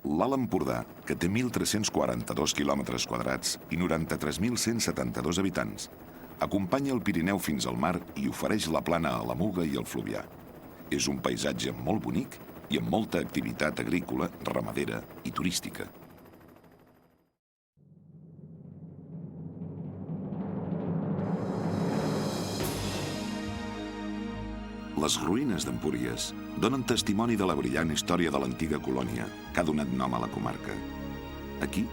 L'Alt Empordà, que té 1.342 quilòmetres quadrats i 93.172 habitants, acompanya el Pirineu fins al mar i ofereix la plana a la Muga i el Fluvià. És un paisatge molt bonic i amb molta activitat agrícola, ramadera i turística. Les ruïnes d'Empúries donen testimoni de la brillant història de l'antiga colònia que ha donat nom a la comarca. Aquí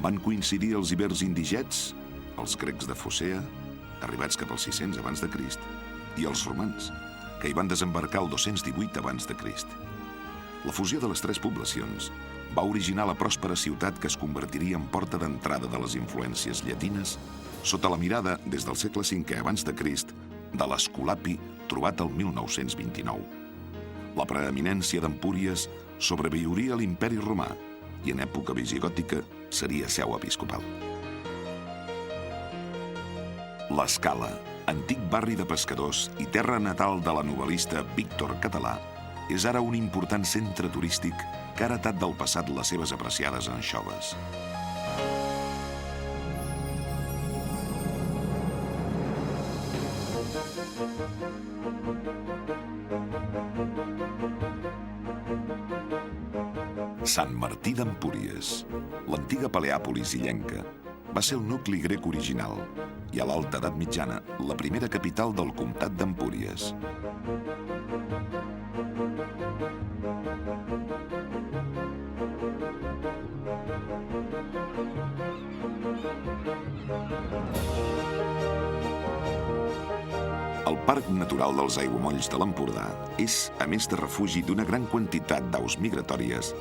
van coincidir els ibers indigets, els grecs de Focea, arribats cap al 600 abans de Crist, i els romans, que hi van desembarcar el 218 abans de Crist. La fusió de les tres poblacions va originar la pròspera ciutat que es convertiria en porta d'entrada de les influències llatines sota la mirada, des del segle V abans de Crist, de l'Esculapi trobat el 1929. La preeminència d'Empúries sobreviuria a l'imperi romà i en època visigòtica seria seu episcopal. L'Escala, antic barri de pescadors i terra natal de la novel·lista Víctor Català, és ara un important centre turístic que ha heretat del passat les seves apreciades anxoves. Sant Martí d'Empúries, l'antiga Paleàpolis illenca, va ser el nucli grec original i a l'alta edat mitjana la primera capital del comtat d'Empúries. El Parc Natural dels Aiguamolls de l'Empordà és, a més de refugi d'una gran quantitat d'aus migratòries,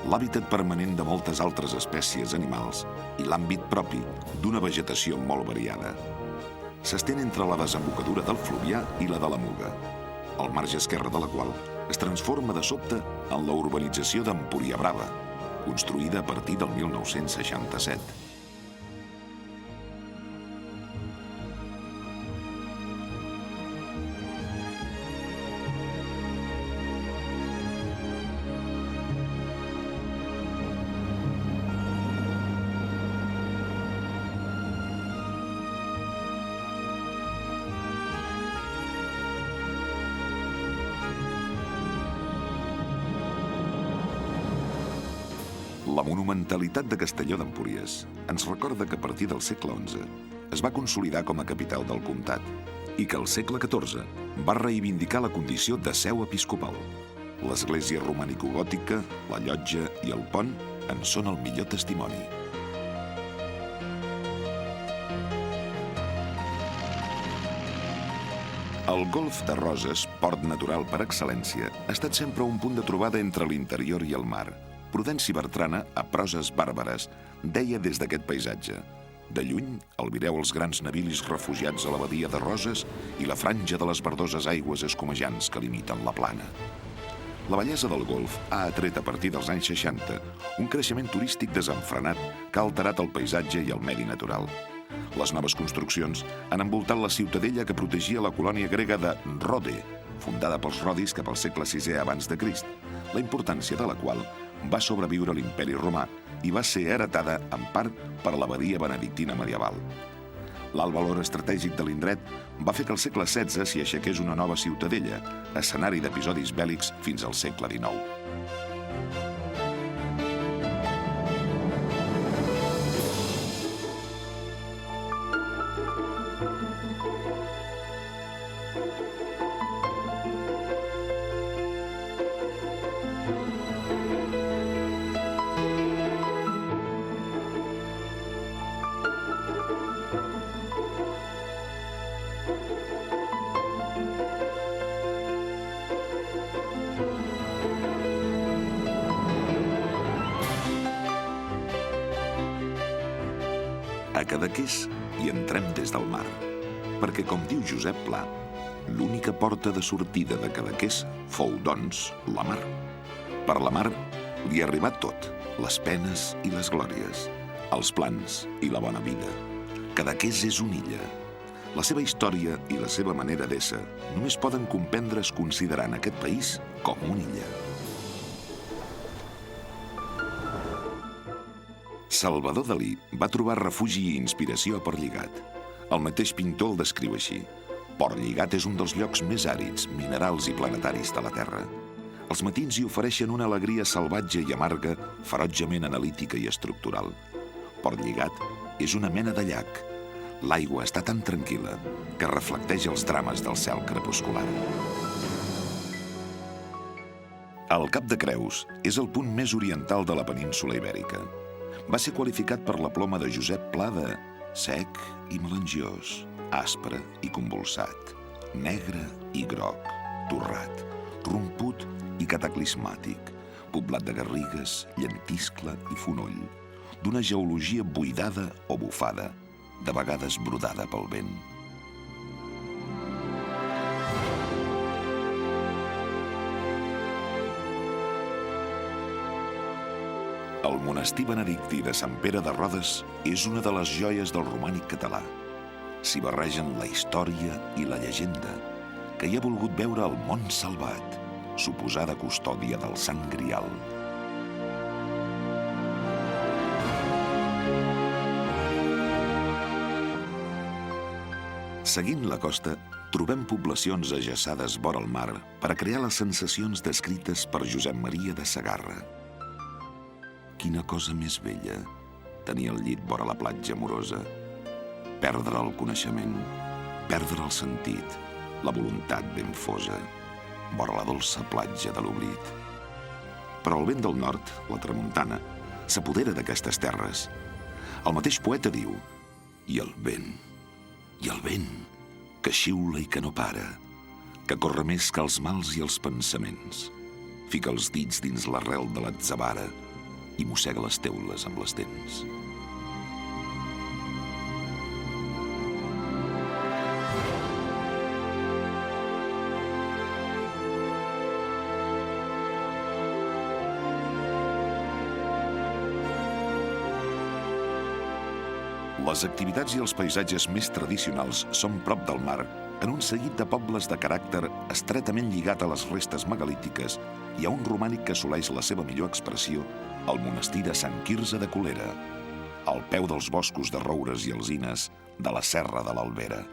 l'hàbitat permanent de moltes altres espècies animals i l'àmbit propi d'una vegetació molt variada. S'estén entre la desembocadura del Fluvià i la de la Muga, al marge esquerre de la qual es transforma de sobte en la urbanització d'Empúria Brava, construïda a partir del 1967. La monumentalitat de Castelló d'Empúries ens recorda que a partir del segle XI es va consolidar com a capital del comtat i que al segle XIV va reivindicar la condició de seu episcopal. L'església romànico-gòtica, la llotja i el pont en són el millor testimoni. El golf de Roses, port natural per excel·lència, ha estat sempre un punt de trobada entre l'interior i el mar. Prudenci Bertrana, a Proses bàrbares, deia des d'aquest paisatge: de lluny albireu els grans navilis refugiats a la badia de Roses i la franja de les verdoses aigües escumejants que limiten la plana. La bellesa del golf ha atret a partir dels anys 60 un creixement turístic desenfrenat que ha alterat el paisatge i el medi natural. Les noves construccions han envoltat la ciutadella que protegia la colònia grega de Rode, fundada pels rodis cap al segle VI abans de Crist, la importància de la qual va sobreviure a l'imperi romà i va ser heretada en part per l'abadia benedictina medieval. L'alt valor estratègic de l'indret va fer que al segle XVI s'hi aixequés una nova ciutadella, escenari d'episodis bèl·lics fins al segle XIX. A Cadaqués hi entrem des del mar, perquè, com diu Josep Pla, l'única porta de sortida de Cadaqués fou, doncs, la mar. Per la mar li ha arribat tot, les penes i les glòries, els plans i la bona vida. Cadaqués és una illa. La seva història i la seva manera d'ésser només poden comprendre's considerant aquest país com una illa. Salvador Dalí va trobar refugi i inspiració a Portlligat. El mateix pintor el descriu així. Portlligat és un dels llocs més àrids, minerals i planetaris de la Terra. Els matins hi ofereixen una alegria salvatge i amarga, ferotgement analítica i estructural. Portlligat és una mena de llac. L'aigua està tan tranquil·la que reflecteix els drames del cel crepuscular. El Cap de Creus és el punt més oriental de la península Ibèrica. Va ser qualificat per la ploma de Josep Pla de sec i melangiós, aspre i convulsat, negre i groc, torrat, romput i cataclismàtic, poblat de garrigues, llentiscle i fonoll, d'una geologia buidada o bufada, de vegades brodada pel vent. El monestir benedictí de Sant Pere de Rodes és una de les joies del romànic català. S'hi barregen la història i la llegenda, que hi ha volgut veure el món salvat, suposada custòdia del Sant Grial. Seguint la costa, trobem poblacions ajaçades vora el mar per a crear les sensacions descrites per Josep Maria de Segarra. Quina cosa més bella, tenir el llit vora la platja amorosa. Perdre el coneixement, perdre el sentit, la voluntat ben fosa, vora la dolça platja de l'oblit. Però el vent del nord, la tramuntana, s'apodera d'aquestes terres. El mateix poeta diu: i el vent, que xiula i que no para, que corre més que els mals i els pensaments. Fica els dits dins l'arrel de l'atzavara i mossega les teules amb les dents. Les activitats i els paisatges més tradicionals són prop del mar, en un seguit de pobles de caràcter estretament lligat a les restes megalítiques i a un romànic que assoleix la seva millor expressió al monestir de Sant Quirze de Colera, al peu dels boscos de roures i alzines de la Serra de l'Albera.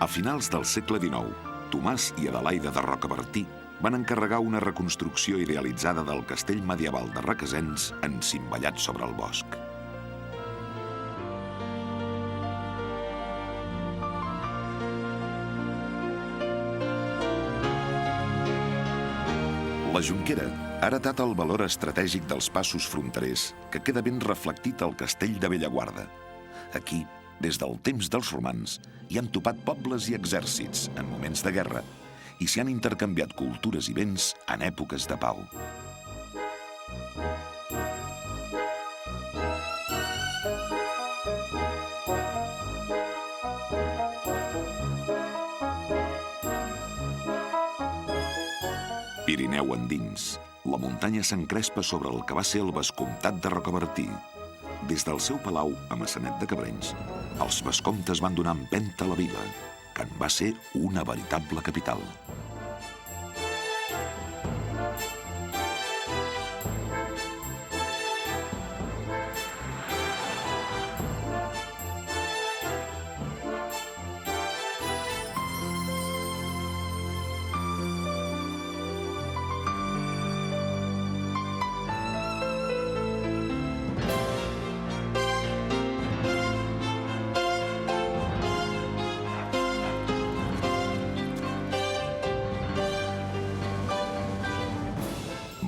A finals del segle XIX, Tomàs i Adelaida de Rocabertí van encarregar una reconstrucció idealitzada del castell medieval de Requesens encimballat sobre el bosc. La Jonquera ha heretat el valor estratègic dels passos fronterers que queda ben reflectit al castell de Bellaguarda. Aquí, des del temps dels romans, hi han topat pobles i exèrcits en moments de guerra i s'hi han intercanviat cultures i béns en èpoques de pau. Pirineu endins, la muntanya s'encrespa sobre el que va ser el vescomtat de Rocabertí. Des del seu palau a Maçanet de Cabrenys, els vescomtes van donar empenta a la vila, que en va ser una veritable capital.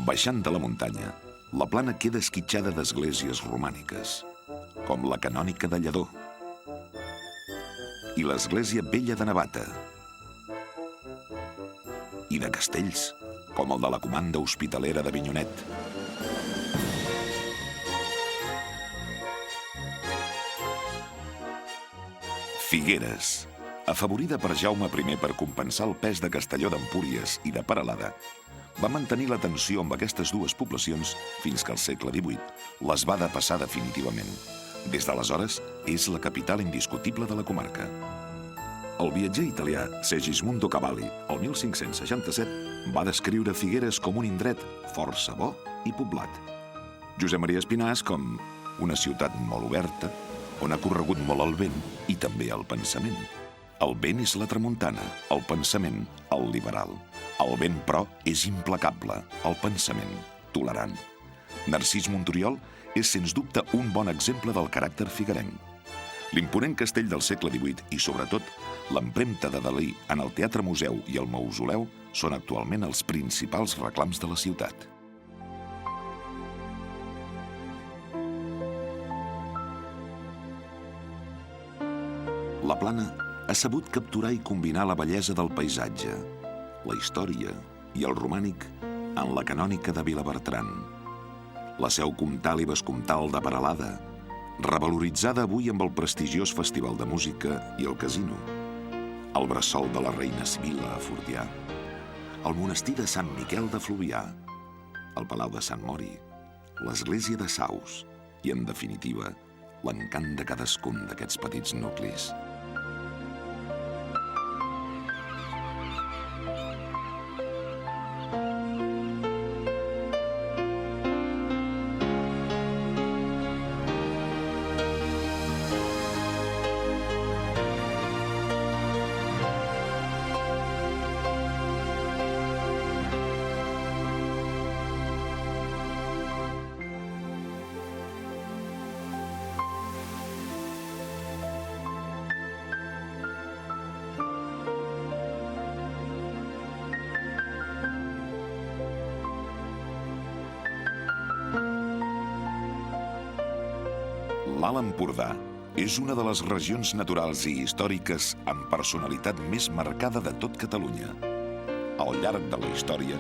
Baixant de la muntanya, la plana queda esquitxada d'esglésies romàniques, com la canònica de Lledó i l'església vella de Navata, i de castells, com el de la comanda hospitalera d'Avinyonet. Figueres. Afavorida per Jaume I per compensar el pes de Castelló d'Empúries i de Peralada, va mantenir la tensió amb aquestes dues poblacions fins que al segle XVIII les va depassar definitivament. Des d'aleshores, és la capital indiscutible de la comarca. El viatger italià Segismundo Cavalli, el 1567, va descriure Figueres com un indret força bo i poblat. Josep Maria Espinàs com una ciutat molt oberta, on ha corregut molt el vent i també el pensament. El vent és la tramuntana, el pensament, el liberal. El vent, però, és implacable, el pensament, tolerant. Narcís Monturiol és, sens dubte, un bon exemple del caràcter figuerenc. L'imponent castell del segle XVIII i, sobretot, l'empremta de Dalí en el Teatre Museu i el Mausoleu són actualment els principals reclams de la ciutat. La Plana ha sabut capturar i combinar la bellesa del paisatge, la història i el romànic en la canònica de Vilabertran. La seu comtal i vescomtal de Peralada, revaloritzada avui amb el prestigiós Festival de Música i el Casino. El bressol de la reina Sibil·la a Fortià. El monestir de Sant Miquel de Fluvià. El Palau de Sant Mori. L'església de Saus. I, en definitiva, l'encant de cadascun d'aquests petits nuclis. L'Alt Empordà és una de les regions naturals i històriques amb personalitat més marcada de tot Catalunya. Al llarg de la història,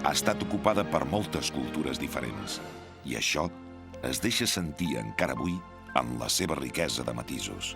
ha estat ocupada per moltes cultures diferents, i això es deixa sentir encara avui en la seva riquesa de matisos.